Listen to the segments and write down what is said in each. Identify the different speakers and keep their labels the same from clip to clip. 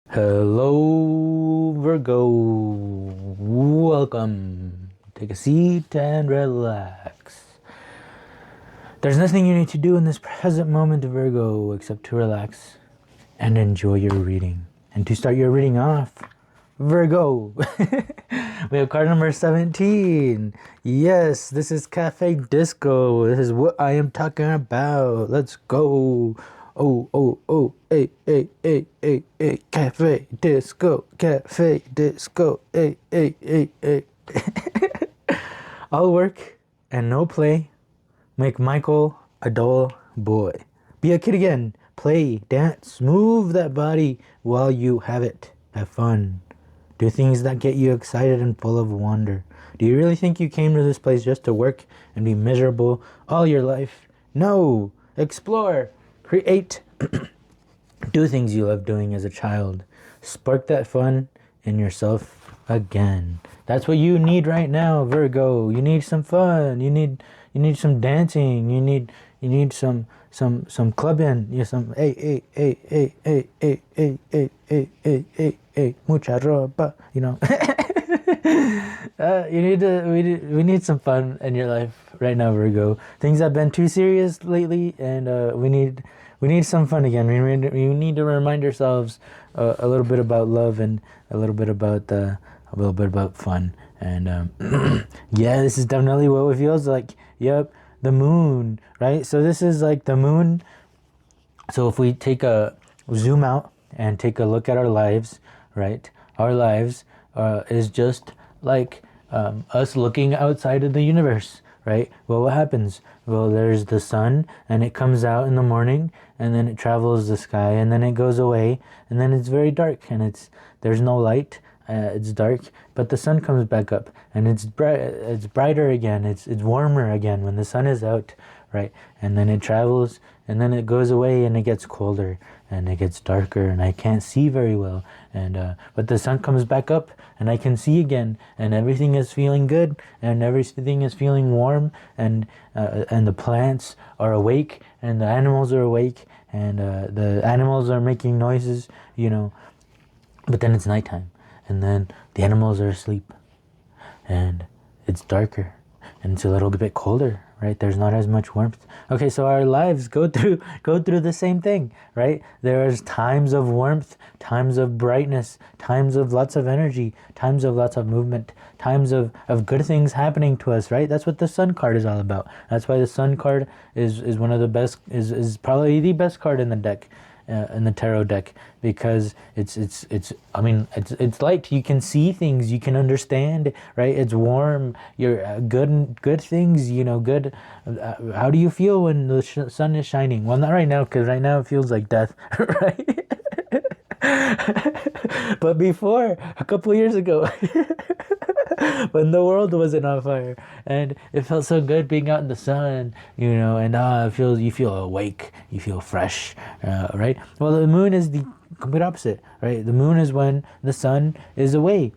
Speaker 1: Hello, Virgo. Welcome. Take a seat and relax. There's nothing you need to do in this present moment, Virgo, except to relax and enjoy your reading. And to start your reading off, Virgo, we have card number 17. Yes, this is Cafe Disco. This is what I am talking about. Let's go. Oh, hey, Cafe Disco, Cafe Disco, hey. All work and no play make Michael a dull boy. Be a kid again. Play, dance, move that body while you have it. Have fun. Do things that get you excited and full of wonder. Do you really think you came to this place just to work and be miserable all your life? No. Explore. Create. Do things you love doing as a child. Spark that fun in yourself again. That's what you need right now, Virgo. You need some fun. You need some dancing. You need some clubbing. You some hey, mucha ropa. You know. We need some fun in your life right now, Virgo. Things have been too serious lately, and we need some fun again. We need to remind ourselves a little bit about love and a little bit about fun. And yeah, this is definitely what it feels like. Yep, the moon, right? So this is like the moon. So if we take a zoom out and take a look at our lives, right? Our lives is just like us looking outside of the universe, right? Well, what happens? Well, there's the sun, and it comes out in the morning, and then it travels the sky, and then it goes away, and then it's very dark, and there's no light. It's dark, but the sun comes back up, and it's brighter again. It's warmer again when the sun is out, right? And then it travels, and then it goes away, and it gets colder, and it gets darker, and I can't see very well. And but the sun comes back up, and I can see again, and everything is feeling good, and everything is feeling warm, and the plants are awake, and the animals are awake, and the animals are making noises, you know. But then it's nighttime, and then the animals are asleep, and it's darker, and it's a little bit colder, right? There's not as much warmth. Okay, so our lives go through the same thing, right? There's times of warmth, times of brightness, times of lots of energy, times of lots of movement, times of good things happening to us, right? That's what the sun card is all about. That's why the sun card is one of the best, is probably the best card in the deck. In the tarot deck, because it's light. You can see things, you can understand, right? It's warm. You're good things, you know. Good. How do you feel when the sun is shining? Well, not right now, because right now it feels like death, right? But before, a couple years ago, when the world wasn't on fire, and it felt so good being out in the sun, you know, and you feel awake, you feel fresh, right? Well, the moon is the complete opposite, right? The moon is when the sun is away,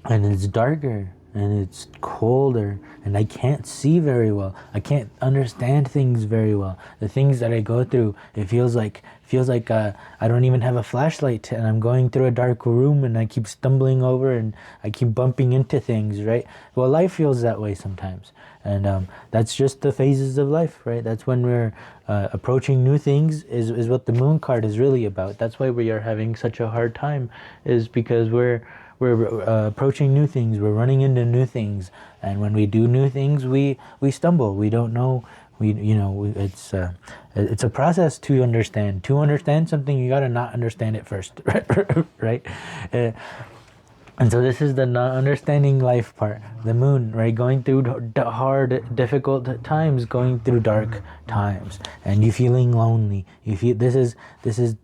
Speaker 1: and it's darker, and it's colder, and I can't see very well. I can't understand things very well. The things that I go through, it feels like I don't even have a flashlight, and I'm going through a dark room, and I keep stumbling over, and I keep bumping into things, right? Well, life feels that way sometimes, and that's just the phases of life, right? That's when we're approaching new things, is what the moon card is really about. That's why we are having such a hard time, is because we're approaching new things. We're running into new things, and when we do new things, we stumble. We don't know. It's a process to understand. To understand something, you gotta not understand it first, right? And so this is the not understanding life part. The moon, right? Going through hard, difficult times, going through dark times, and you feeling lonely. You feel this is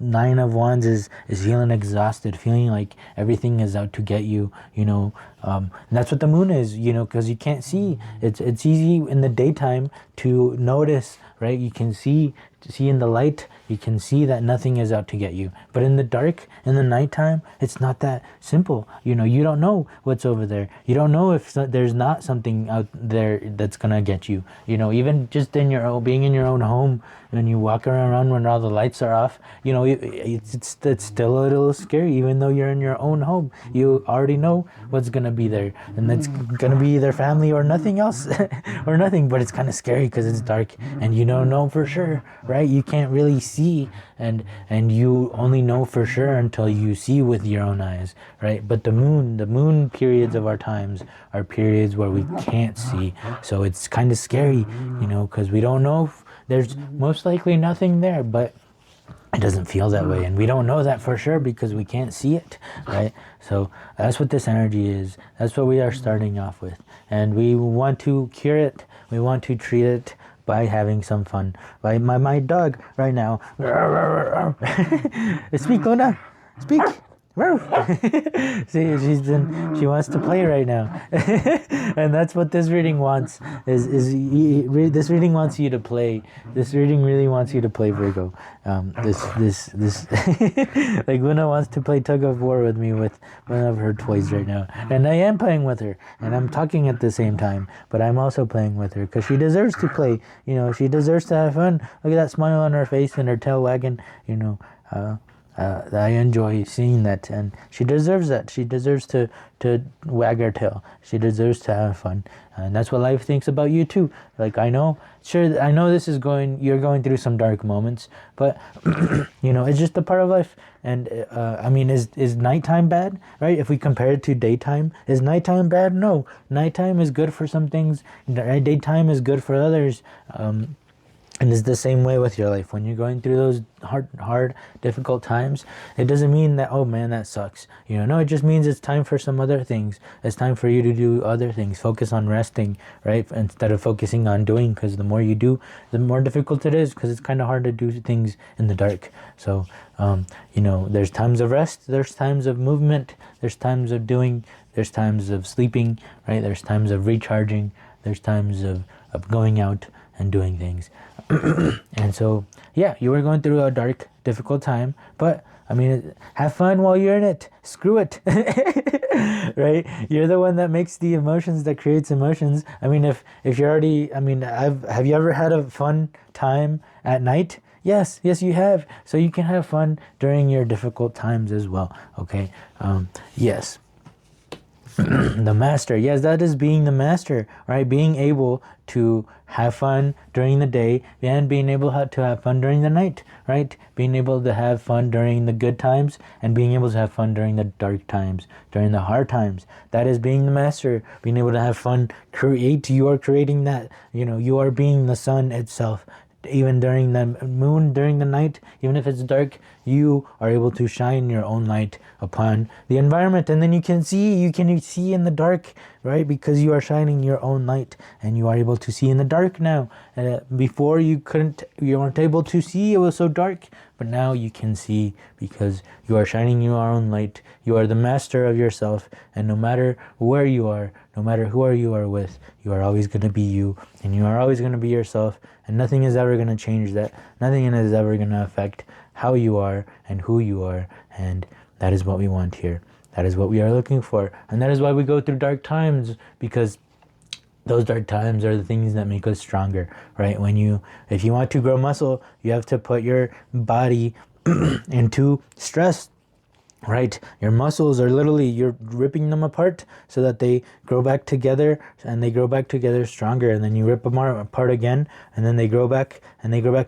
Speaker 1: Nine of Wands is feeling exhausted, feeling like everything is out to get you. You know, and that's what the moon is. You know, because you can't see. It's easy in the daytime to notice, right? You can see in the light, you can see that nothing is out to get you. But in the dark, in the nighttime, it's not that simple. You know, you don't know what's over there. You don't know if there's not something out there that's gonna get you. You know, even just being in your own home, when you walk around when all the lights are off, you know, it's still a little scary. Even though you're in your own home, you already know what's gonna be there, and it's gonna be either family or nothing else, or nothing. But it's kind of scary because it's dark, and you don't know for sure, right? You can't really see, and you only know for sure until you see with your own eyes, right? But the moon periods of our times are periods where we can't see, so it's kind of scary, you know, because we don't know if there's most likely nothing there, but it doesn't feel that way, and we don't know that for sure because we can't see it, right? So that's what this energy is. That's what we are starting off with, and we want to cure it. We want to treat it by having some fun. By my dog right now. Speak, Luna. Speak. See, she wants to play right now. And that's what this reading wants. This reading wants you to play. This reading really wants you to play, Virgo. This like Luna wants to play tug of war with me with one of her toys right now, and I am playing with her, and I'm talking at the same time, but I'm also playing with her because she deserves to play. You know, she deserves to have fun. Look at that smile on her face and her tail wagging. You know. I enjoy seeing that, and she deserves that. She deserves to wag her tail. She deserves to have fun, and that's what life thinks about you too. Like I know you're going through some dark moments, but you know, it's just a part of life. And I mean, is nighttime bad, right? If we compare it to daytime, is nighttime bad? No, nighttime is good for some things. Daytime is good for others. And it's the same way with your life. When you're going through those hard, difficult times, it doesn't mean that, oh man, that sucks. You know, no, it just means it's time for some other things. It's time for you to do other things. Focus on resting, right? Instead of focusing on doing, because the more you do, the more difficult it is, because it's kind of hard to do things in the dark. So, you know, there's times of rest, there's times of movement, there's times of doing, there's times of sleeping, right? There's times of recharging, there's times of going out and doing things. And so, yeah, you were going through a dark, difficult time, but I mean, have fun while you're in it. Screw it. Right? You're the one that makes the emotions, that creates emotions. I mean, if you're already, I mean, have you ever had a fun time at night? Yes, you have. So you can have fun during your difficult times as well. Okay. Yes. The master, yes, that is being the master, right? Being able to have fun during the day and being able to have fun during the night, right? Being able to have fun during the good times and being able to have fun during the dark times, during the hard times. That is being the master, being able to have fun. You are creating that, you know, you are being the sun itself. Even during the moon, during the night, even if it's dark, you are able to shine your own light upon the environment, and then you can see in the dark, right? Because you are shining your own light, and you are able to see in the dark now. Before you weren't able to see, it was so dark, but now you can see because you are shining your own light. You are the master of yourself, and no matter where you are, no matter who you are with, you are always going to be you, and you are always going to be yourself, and nothing is ever going to change that. Nothing is ever going to affect how you are and who you are, and that is what we want here. That is what we are looking for, and that is why we go through dark times, because those dark times are the things that make us stronger, right? If you want to grow muscle, you have to put your body into stress, right? Your muscles are literally, you're ripping them apart so that they grow back together, and they grow back together stronger, and then you rip them apart again, and then they grow back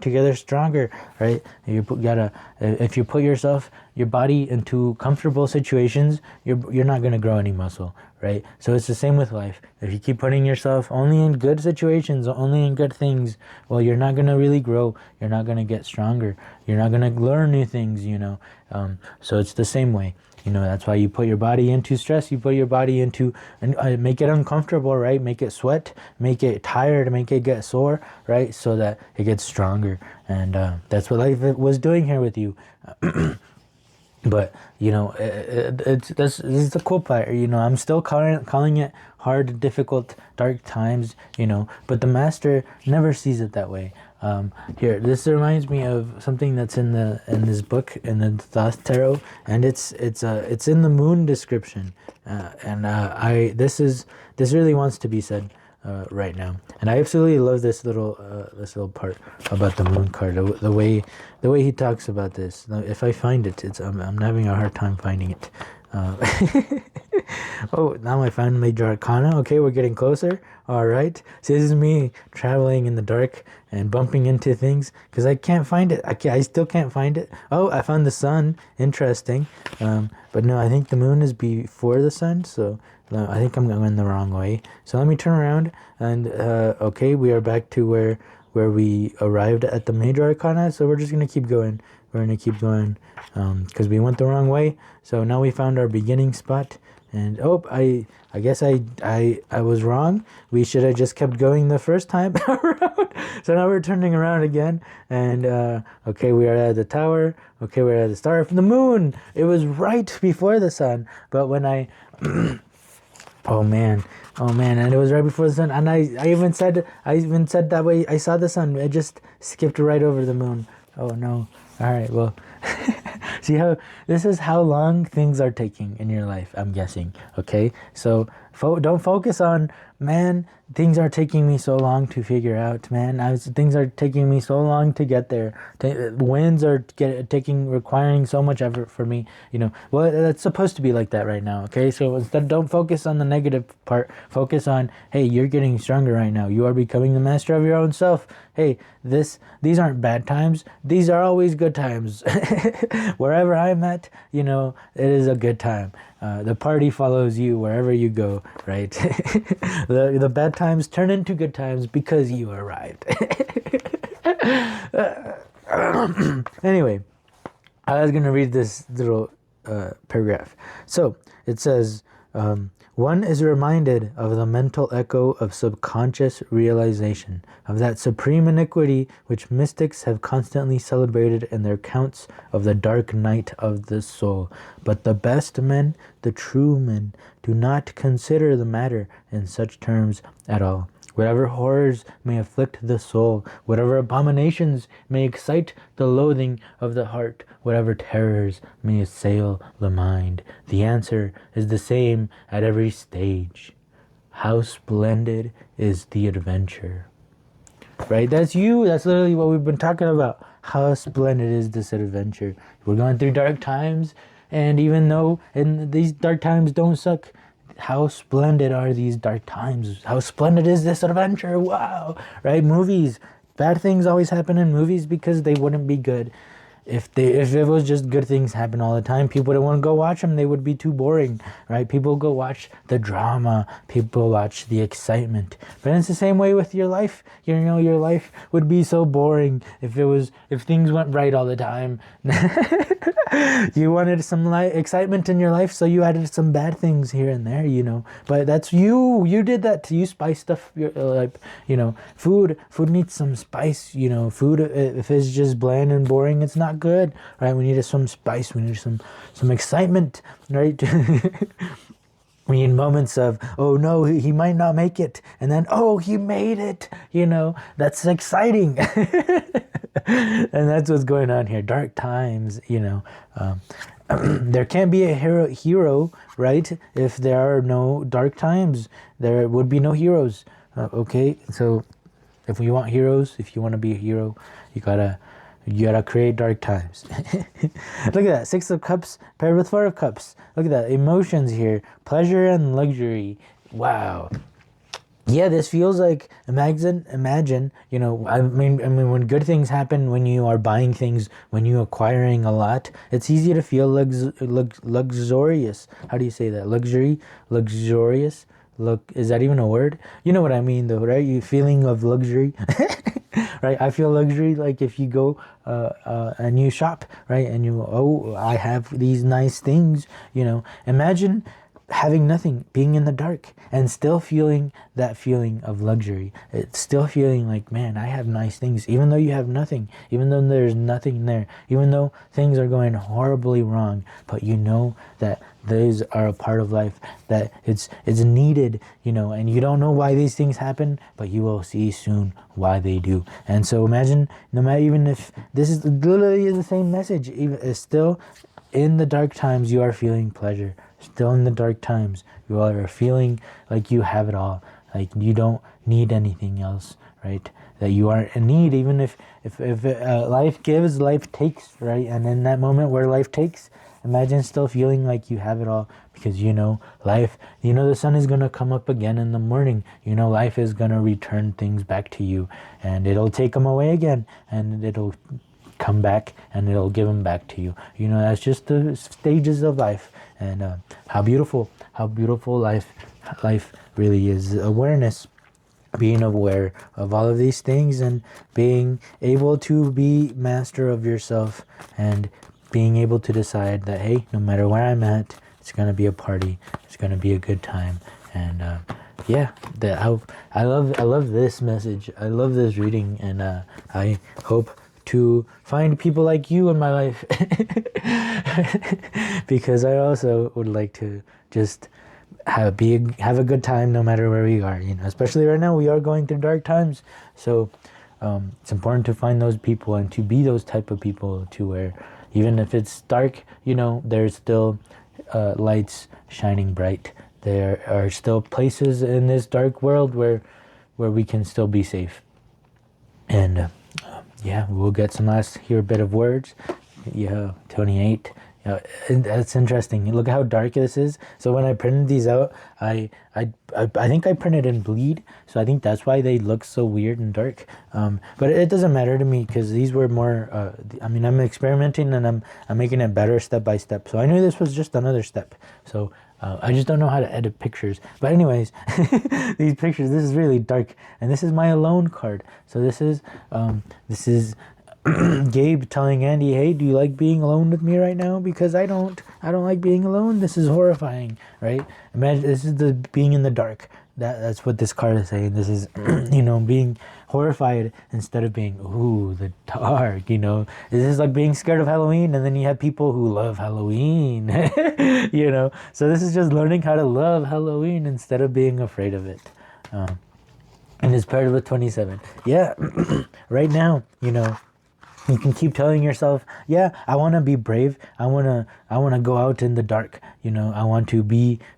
Speaker 1: together stronger, right? If you put your body into comfortable situations, you're not going to grow any muscle, right? So it's the same with life. If you keep putting yourself only in good situations, only in good things, well, you're not going to really grow. You're not going to get stronger. You're not going to learn new things, you know. So it's the same way. You know, that's why you put your body into stress. You put your body into, make it uncomfortable, right? Make it sweat, make it tired, make it get sore, right? So that it gets stronger. And that's what life was doing here with you. But, you know, this is the cool part. You know, I'm still calling it hard, difficult, dark times, you know, but the master never sees it that way. Here, this reminds me of something that's in this book, in the Thoth Tarot, and it's in the moon description, this really wants to be said. right now. And I absolutely love this little part about the moon card. The way he talks about this. Now, if I find it, I'm having a hard time finding it. Oh, now I found Major Arcana. Okay, we're getting closer. All right. So this is me traveling in the dark and bumping into things because I can't find it. I still can't find it. Oh, I found the sun. Interesting. But no, I think the moon is before the sun. So I think I'm going the wrong way. So let me turn around and okay, we are back to where we arrived at the Major Arcana. So we're just gonna keep going. We're gonna keep going because we went the wrong way. So now we found our beginning spot. And oh, I guess I was wrong. We should have just kept going the first time around. So now we're turning around again. And okay, we are at the tower. Okay, we're at the star from the moon. It was right before the sun. But when I oh man, and it was right before the sun. And I even said that way I saw the sun. I just skipped right over the moon. Oh no. All right, well, see how this is how long things are taking in your life, I'm guessing. Okay, so don't focus on, man, things are taking me so long to figure out, man. Things are taking me so long to get there. Wins are requiring so much effort for me. Well, it's supposed to be like that right now. Okay, so instead, don't focus on the negative part. Focus on, hey, you're getting stronger right now. You are becoming the master of your own self. Hey, these aren't bad times. These are always good times. Wherever I'm at, it is a good time. The party follows you wherever you go, right? The bad times turn into good times because you arrived. Anyway, I was going to read this little paragraph. So it says, one is reminded of the mental echo of subconscious realization, of that supreme iniquity which mystics have constantly celebrated in their counts of the dark night of the soul. But the best men, the true men, do not consider the matter in such terms at all. Whatever horrors may afflict the soul, whatever abominations may excite the loathing of the heart, whatever terrors may assail the mind, the answer is the same at every stage. How splendid is the adventure. Right? That's literally what we've been talking about. How splendid is this adventure. We're going through dark times, and even though these dark times don't suck, how splendid are these dark times? How splendid is this adventure? Wow. Right? Movies. Bad things always happen in movies because they wouldn't be good. If it was just good things happen all the time, people wouldn't want to go watch them. They would be too boring, right? People go watch the drama. People watch the excitement. But it's the same way with your life. Your life would be so boring if things went right all the time. You wanted some excitement in your life, so you added some bad things here and there, But that's you. You did that. You spiced up your life. Food needs some spice. Food, if it's just bland and boring, it's not good, right? We need some spice. We need some excitement, right? We need moments of, oh no, he might not make it, and then, oh, he made it. That's exciting. And that's what's going on here. Dark times. There can't be a hero, right? If there are no dark times, there would be no heroes. Okay, so if you want heroes, if you want to be a hero, you gotta create dark times. Look at that. 6 of Cups paired with 4 of Cups. Look at that. Emotions here. Pleasure and luxury. Wow. Yeah, this feels like, imagine, when good things happen, when you are buying things, when you're acquiring a lot, it's easy to feel luxurious. How do you say that? Luxurious? Is that even a word? You know what I mean though, right? You feeling of luxury. Right? I feel luxury like if you go and you shop, right? And I have these nice things, Imagine having nothing, being in the dark, and still feeling that feeling of luxury. It's still feeling like, man, I have nice things, even though you have nothing, even though there's nothing there, even though things are going horribly wrong, but that those are a part of life, that it's needed, and you don't know why these things happen, but you will see soon why they do. And so imagine, no matter, even if this is literally the same message, even still in the dark times, you are feeling pleasure. Still in the dark times, you are feeling like you have it all. Like, you don't need anything else, right? That you aren't in need, even if life gives, life takes, right? And in that moment where life takes, imagine still feeling like you have it all, because life, the sun is going to come up again in the morning. Life is going to return things back to you, and it'll take them away again, and it'll come back, and it'll give them back to you. That's just the stages of life. And how beautiful life really is. Awareness, being aware of all of these things, and being able to be master of yourself, and being able to decide that, hey, no matter where I'm at, it's going to be a party, it's going to be a good time. And I love this message, I love this reading, and I hope to find people like you in my life because I also would like to just have a good time no matter where we are, especially right now we are going through dark times. So it's important to find those people and to be those type of people, to where even if it's dark, there's still lights shining bright. There are still places in this dark world where we can still be safe. And we'll get some last bit of words. 28. That's interesting. Look how dark this is. So when I printed these out, I think I printed in bleed, so I think that's why they look so weird and dark. But it doesn't matter to me, because these were more. I'm experimenting, and I'm making it better step by step. So I knew this was just another step. So I just don't know how to edit pictures. But anyways, these pictures. This is really dark, and this is my alone card. So this is Gabe telling Andy, hey, do you like being alone with me right now? Because I don't like being alone. This is horrifying, right? Imagine, this is the being in the dark. That's what this card is saying. This is, being horrified instead of being, ooh, the dark, This is like being scared of Halloween, and then you have people who love Halloween, So this is just learning how to love Halloween instead of being afraid of it. And it's part of the 27. Yeah, right now, you can keep telling yourself, yeah, I want to be brave. I want to go out in the dark. I want to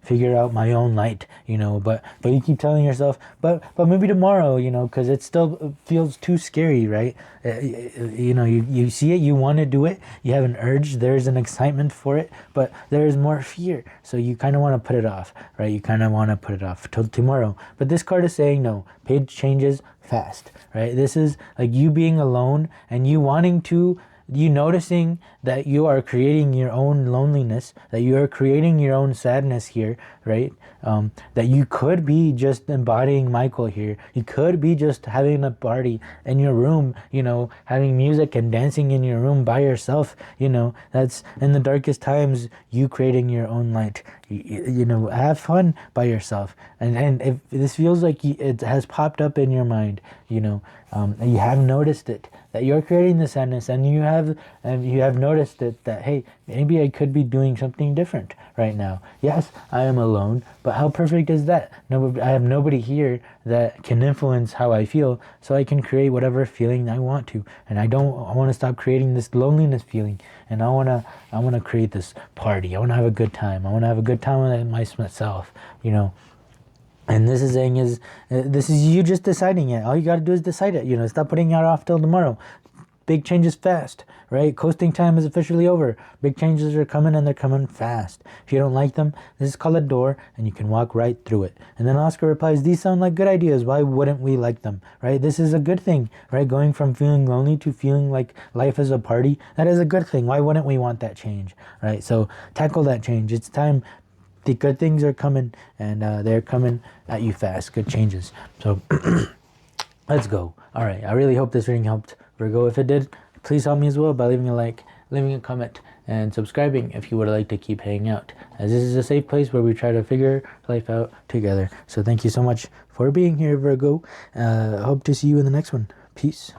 Speaker 1: figure out my own light, but you keep telling yourself, but maybe tomorrow, because it still feels too scary, right? You see it, you want to do it, you have an urge, there's an excitement for it, but there's more fear. So you kind of want to put it off, right? You kind of want to put it off till tomorrow. But this card is saying, no, page changes fast, right? This is like you being alone, and you noticing that you are creating your own loneliness, that you are creating your own sadness here, right? That you could be just embodying Michael here. You could be just having a party in your room, having music and dancing in your room by yourself. That's in the darkest times, you creating your own light. Have fun by yourself. And if this feels like it has popped up in your mind, and you have noticed it, that you're creating the sadness, and you have noticed it, that, hey, maybe I could be doing something different right now. Yes, I am alone, but how perfect is that? I have nobody here that can influence how I feel, so I can create whatever feeling I want to. And I want to stop creating this loneliness feeling, and I want to create this party. I want to have a good time. I want to have a good time with myself, And this is saying this is you just deciding it. All you got to do is decide it. Stop putting it off till tomorrow. Big changes fast, right? Coasting time is officially over. Big changes are coming, and they're coming fast. If you don't like them, this is called a door, and you can walk right through it. And then Oscar replies, these sound like good ideas. Why wouldn't we like them, right? This is a good thing, right? Going from feeling lonely to feeling like life is a party, that is a good thing. Why wouldn't we want that change, right? So tackle that change. It's time. The good things are coming, and they're coming at you fast. Good changes. So let's go. All right. I really hope this reading helped, Virgo. If it did, please help me as well by leaving a like, leaving a comment, and subscribing if you would like to keep hanging out, as this is a safe place where we try to figure life out together. So thank you so much for being here, Virgo. Hope to see you in the next one. Peace.